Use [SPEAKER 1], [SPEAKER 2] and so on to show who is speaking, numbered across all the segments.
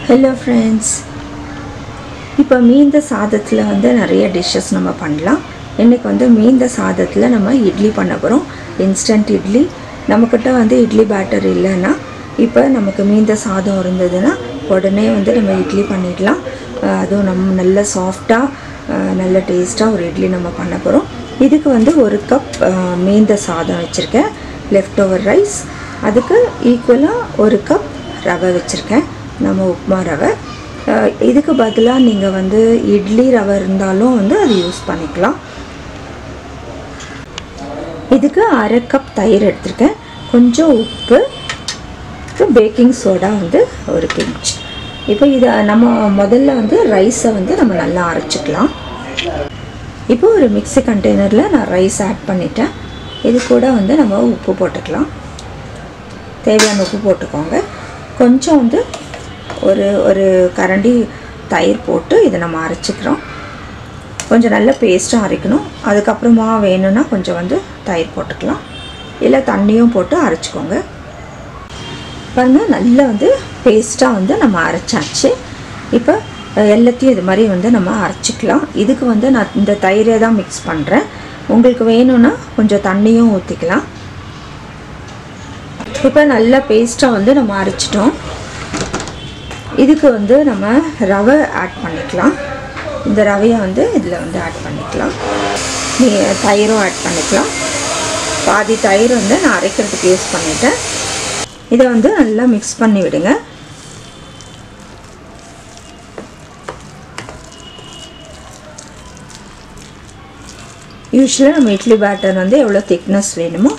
[SPEAKER 1] Hello friends. இப்போ மீந்த சாதத்துல வந்து நிறைய டிஷஸ் நம்ம பண்ணலாம். இன்னைக்கு வந்து மீந்த சாதத்துல நம்ம இட்லி பண்ண போறோம். இன்ஸ்டன்ட் இட்லி. நமக்கிட்ட வந்து இட்லி பேட்டர் இல்லனா இப்போ நமக்கு மீந்த சாதம் இருந்ததுனா உடனே வந்து நம்ம இட்லி பண்ணிடலாம். அதுவும் நம்ம நல்ல சாஃப்ட்டா நல்ல டேஸ்டா ஒரு இட்லி நம்ம பண்ண போறோம். இதுக்கு வந்து 1 கப் மீந்த சாதம் வச்சிருக்கேன். Left over rice. அதுக்கு ஈக்குவலா 1 கப் ரவை வச்சிருக்கேன். நம்ம உப்புமா ரவை. இதுக்கு பதிலா நீங்க வந்து இட்லி ரவை இருந்தாலும் வந்து அது யூஸ் பண்ணிக்கலாம். இதுக்கு 1/2 கப் தயிர் எடுத்துர்க்கேன். கொஞ்சம் உப்பு, பேக்கிங் சோடா வந்து ஒரு பிஞ்ச். இப்போ இத நம்ம முதல்ல வந்து ரைஸை வந்து நம்ம நல்லா அரைச்சுக்கலாம். இப்போ ஒரு மிக்ஸி கண்டெய்னர்ல நான் ரைஸ் ஆட் பண்ணிட்டேன். இது கூட வந்து நம்ம உப்பு போட்டுக்கலாம். தேவையான உப்பு போட்டுக்கோங்க. கொஞ்சம் வந்து ஒரு கரண்டி தயிர் போட்டு இதை நம்ம அரைச்சிக்கிறோம். கொஞ்சம் நல்ல பேஸ்ட்டாக அரைக்கணும். அதுக்கப்புறமா வேணும்னா கொஞ்சம் வந்து தயிர் போட்டுக்கலாம். இல்லை தண்ணியும் போட்டு அரைச்சிக்கோங்க. பாருங்க நல்லா வந்து பேஸ்ட்டாக வந்து நம்ம அரைச்சாச்சு. இப்போ எல்லாத்தையும் இது மாதிரி வந்து நம்ம அரைச்சிக்கலாம். இதுக்கு வந்து நான் இந்த தயிரை தான் மிக்ஸ் பண்ணுறேன். உங்களுக்கு வேணும்னா கொஞ்சம் தண்ணியும் ஊற்றிக்கலாம். இப்போ நல்லா பேஸ்ட்டாக வந்து நம்ம அரைச்சிட்டோம். இதுக்கு வந்து நம்ம ரவை ஆட் பண்ணிக்கலாம். இந்த ரவையை வந்து இதில் வந்து ஆட் பண்ணிக்கலாம். தயிரும் ஆட் பண்ணிக்கலாம். பாதி தயிர் வந்து நான் அரைக்கிறதுக்கு யூஸ் பண்ணிட்டேன். இதை வந்து நல்லா மிக்ஸ் பண்ணி விடுங்க. யூஸ்வலாக நம்ம இட்லி பேட்டர் வந்து எவ்வளோ திக்னஸ் வேணுமோ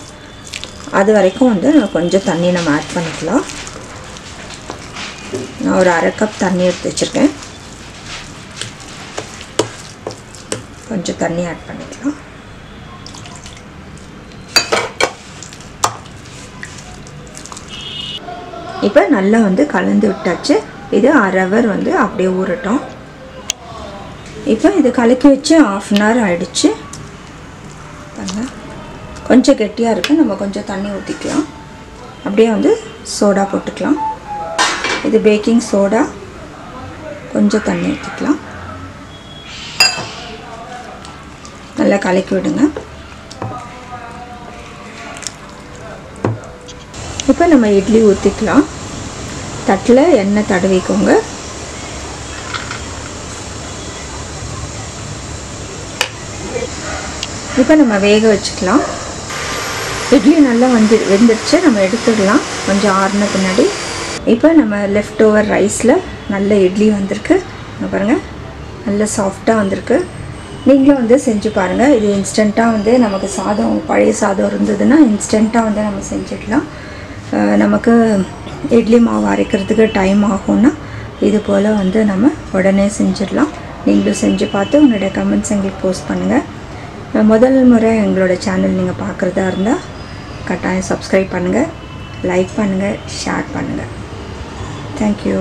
[SPEAKER 1] அது வரைக்கும் வந்து கொஞ்சம் தண்ணி நம்ம ஆட் பண்ணிக்கலாம். நான் ஒரு 1/2 கப் தண்ணி எடுத்து வச்சுருக்கேன். கொஞ்சம் தண்ணி ஆட் பண்ணிக்கலாம். இப்போ நல்லா வந்து கலந்து விட்டாச்சு. இது 1/2 ஹவர் வந்து அப்படியே ஊறட்டும். இப்போ இது கலக்கி வச்சு 1/2 அன் ஹவர் ஆயிடுச்சு. கொஞ்சம் கெட்டியாக இருக்குது. நம்ம கொஞ்சம் தண்ணி ஊற்றிக்கலாம். அப்படியே வந்து சோடா போட்டுக்கலாம். இது பேக்கிங் சோடா. கொஞ்சம் தண்ணி ஊற்றிக்கலாம். நல்லா கலக்கி விடுங்க. இப்போ நம்ம இட்லி ஊற்றிக்கலாம். தட்டில் எண்ணெய் தடவிக்கோங்க. இப்போ நம்ம வேக வச்சுக்கலாம். இட்லி நல்லா வெந்துடுச்சு. நம்ம எடுத்துடலாம் கொஞ்சம் ஆறுன பின்னாடி. இப்போ நம்ம லெஃப்ட் ஓவர் ரைஸில் நல்ல இட்லி வந்திருக்கு. பாருங்கள் நல்ல சாஃப்டாக வந்திருக்கு. நீங்களும் வந்து செஞ்சு பாருங்கள். இது இன்ஸ்டண்ட்டாக வந்து நமக்கு சாதம் பழைய சாதம் இருந்ததுன்னா இன்ஸ்டண்ட்டாக வந்து நம்ம செஞ்சிடலாம். நமக்கு இட்லி மாவு அரைக்கிறதுக்கு டைம் ஆகும்னா இது போல் வந்து நம்ம உடனே செஞ்சிடலாம். நீங்களும் செஞ்சு பார்த்து உங்களுடைய கமெண்ட்ஸ் எங்களுக்கு போஸ்ட் பண்ணுங்கள். முதல் முறை எங்களோட சேனல் நீங்கள் பார்க்குறதா இருந்தால் கட்டாயம் சப்ஸ்கிரைப் பண்ணுங்கள், லைக் பண்ணுங்கள், ஷேர் பண்ணுங்கள். தேங்க்யூ.